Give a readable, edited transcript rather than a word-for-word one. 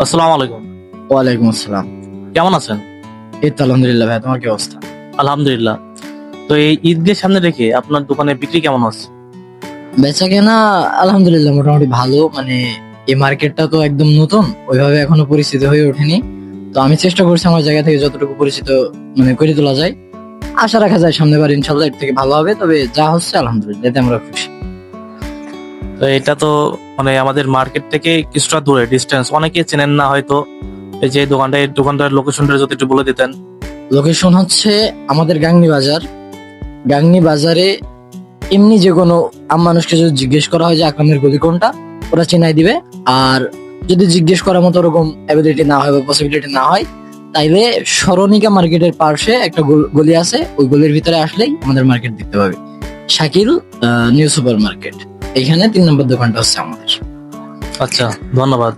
আসসালামু আলাইকুম। ওয়ালাইকুম আসসালাম। কেমন আছেন? এই তো আলহামদুলিল্লাহ ভাই, তোমার কি অবস্থা? আলহামদুলিল্লাহ। তো এই ঈদকে সামনে রেখে আপনার দোকানে বিক্রি কেমন আছে? বেচা কেনা আলহামদুলিল্লাহ মোটামুটি ভালো। মানে এই মার্কেটটা তো একদম নতুন, ওইভাবে এখনো পরিচিত হয়ে ওঠেনি। তো আমি চেষ্টা করছি আমার জায়গা থেকে যতটুকু পরিচিত মানে করে তোলা যায়। আশা রাখা যায় সামনে বার ইনশাল্লাহ এর থেকে ভালো হবে, তবে যা হচ্ছে আলহামদুলিল্লাহ এতে আমরা খুশি। তো এটা তো মানে আমাদের মার্কেট থেকে কিছুটা দূরে, ডিস্টেন্স, অনেকে চেনেন না হয়তো। এই যে দোকানটার লোকেশনটা যদি একটু বলে দিতেন। লোকেশন হচ্ছে আমাদের গাংনী বাজার। গাংনী বাজারে এমনি যে কোনো মানুষকে যদি জিজ্ঞেস করা হয় যে আকরামের গলি কোনটা, ওরা চেনাই দিবে। আর যদি জিজ্ঞেস করার মতো ওরকম অ্যাবিলিটি না হয় বা পসিবিলিটি না হয়, তাইলে স্মরণিকা মার্কেটের পাশে একটা গলি আছে, ওই গলির ভিতরে আসলেই আমাদের মার্কেট দেখতে পাবে। শাকিল নিউ সুপার মার্কেট, এখানে 3 নম্বর দোকানটা হচ্ছে আমাদের। আচ্ছা, ধন্যবাদ।